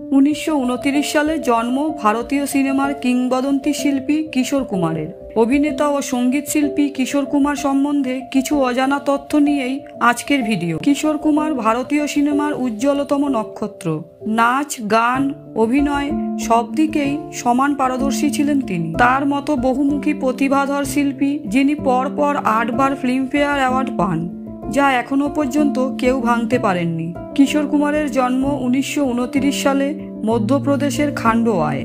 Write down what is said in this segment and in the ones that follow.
1929 সালে জন্ম ভারতীয় সিনেমার কিংবদন্তি শিল্পী কিশোর কুমারের। অভিনেতা ও সঙ্গীত শিল্পী কিশোর কুমার সম্বন্ধে কিছু অজানা তথ্য নিয়েই আজকের ভিডিও। কিশোর কুমার ভারতীয় সিনেমার উজ্জ্বলতম নক্ষত্র। নাচ, গান, অভিনয় সব দিকেই সমান পারদর্শী ছিলেন তিনি। তার মতো বহুমুখী প্রতিভাধর শিল্পী যিনি পরপর 8 বার ফিল্মফেয়ার অ্যাওয়ার্ড পান, যা এখনো পর্যন্ত কেউ ভাঙতে পারেননি। কিশোর কুমারের জন্ম 1929 সালে মধ্যপ্রদেশের খান্ডোয়ায়।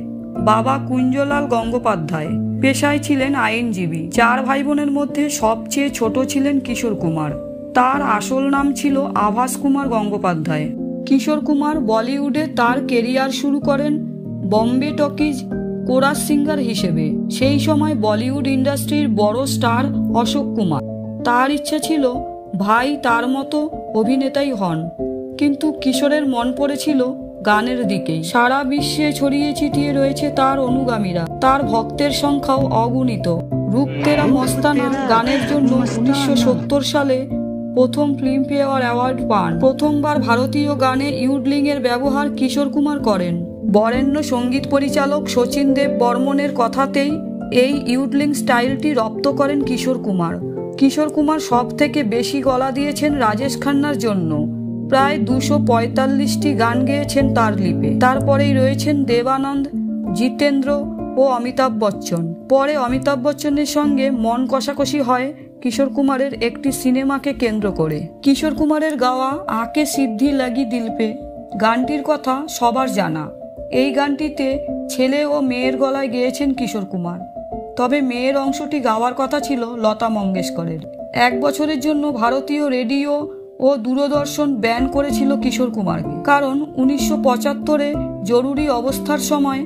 বাবা কুঞ্জলাল গঙ্গোপাধ্যায়, পেশায় ছিলেন আইনজীবী। 4 ভাই বোনের মধ্যে সবচেয়ে ছোট ছিলেন কিশোর কুমার। তার আসল নাম ছিল আভাস কুমার গঙ্গোপাধ্যায়। কিশোর কুমার বলিউডে তার কেরিয়ার শুরু করেন বম্বে টকিজ কোরাস সিঙ্গার হিসেবে। সেই সময় বলিউড ইন্ডাস্ট্রির বড় স্টার অশোক কুমার। তার ইচ্ছা ছিল ভাই তার মতো অভিনেতাই হন, কিন্তু কিশোরের মন পড়েছিল গানের দিকেই। সারা বিশ্বে ছড়িয়ে ছিটিয়ে রয়েছে তার অনুগামীরা, তার ভক্তের সংখ্যাও অগণিত। রূপ তেরা মস্তানা গানের জন্য 1970 সালে প্রথম ফিল্মফেয়ার অ্যাওয়ার্ড পান। প্রথমবার ভারতীয় গানে ইউডলিং এর ব্যবহার কিশোর কুমার করেন। বরেণ্য সঙ্গীত পরিচালক শচীন দেব বর্মনের কথাতেই এই ইউডলিং স্টাইলটি রপ্ত করেন কিশোর কুমার। কিশোর কুমার সব থেকে বেশি গলা দিয়েছেন রাজেশ খান্নার জন্য। প্রায় 245টি গান গেয়েছেন তার লিপে। তারপরেই রয়েছেন দেব আনন্দ, জিতেন্দ্র ও অমিতাভ বচ্চন। পরে অমিতাভ বচ্চনের সঙ্গে মন কষাকষি হয় কিশোর কুমারের একটি সিনেমাকে কেন্দ্র করে। কিশোর কুমারের গাওয়া আঁকে সিদ্ধি লাগি দিল পে গানটির কথা সবার জানা। এই গানটিতে ছেলে ও মেয়ের গলায় গেয়েছেন কিশোর কুমার, তবে মেয়ের অংশটি গাওয়ার কথা ছিল লতা মঙ্গেশকরের। 1 বছরের জন্য ভারতীয় রেডিও ও দূরদর্শন ব্যান করেছিল কিশোর কুমারকে, কারণ 1975-এ জরুরি অবস্থার সময়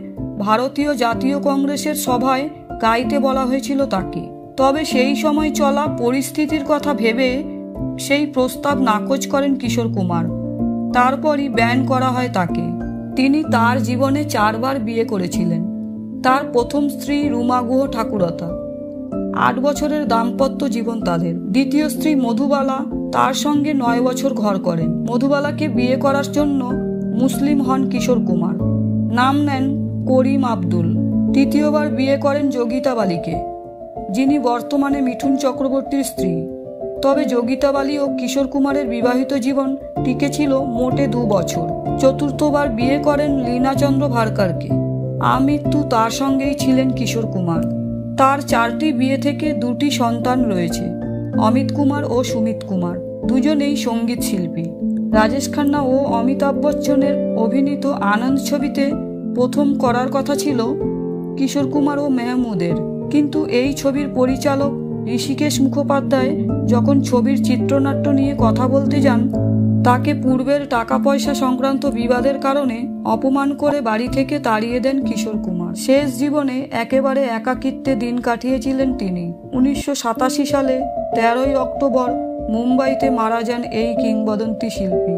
ভারতীয় জাতীয় কংগ্রেসের সভায় গাইতে বলা হয়েছিল তাকে। তবে সেই সময় চলা পরিস্থিতির কথা ভেবে সেই প্রস্তাব নাকচ করেন কিশোর কুমার। তারপরই ব্যান করা হয় তাকে। তিনি তার জীবনে 4 বার বিয়ে করেছিলেন। তার প্রথম স্ত্রী রুমা গুহ ঠাকুরতা। 8 বছরের দাম্পত্য জীবন তাদের। দ্বিতীয় স্ত্রী মধুবালা, তার সঙ্গে 9 বছর ঘর করেন। মধুবালাকে বিয়ে করার জন্য মুসলিম হন কিশোর কুমার। নাম নেন করিম আব্দুল। তৃতীয়বার বিয়ে করেন যোগিতা বালিকে, যিনি বর্তমানে মিঠুন চক্রবর্তীর স্ত্রী। তবে যোগিতা বালি ও কিশোর কুমারের বিবাহিত জীবন টিকেছিল মোটে 2 বছর। চতুর্থবার বিয়ে করেন লীনা চন্দ্র ভারকারকে। আমৃত্যু তার সঙ্গেই ছিলেন কিশোর কুমার। তার 4টি বিয়ে থেকে 2টি সন্তান রয়েছে, অমিত কুমার ও সুমিত কুমার। দুজনেই সঙ্গীত শিল্পী। রাজেশ খান্না ও অমিতাভ বচ্চনের অভিনীত আনন্দ ছবিতে প্রথম করার কথা ছিল কিশোর কুমার ও মেহমুদের, কিন্তু এই ছবির পরিচালক ঋষিকেশ মুখোপাধ্যায় যখন ছবির চিত্রনাট্য নিয়ে কথা বলতে যান, তাকে পূর্বের টাকা পয়সা সংক্রান্ত বিবাদের কারণে অপমান করে বাড়ি থেকে তাড়িয়ে দেন কিশোর কুমার। শেষ জীবনে একেবারে একাকিত্বে দিন কাটিয়েছিলেন তিনি। 1987 সালে 13ই অক্টোবর মুম্বাইতে মারা যান এই কিংবদন্তি শিল্পী।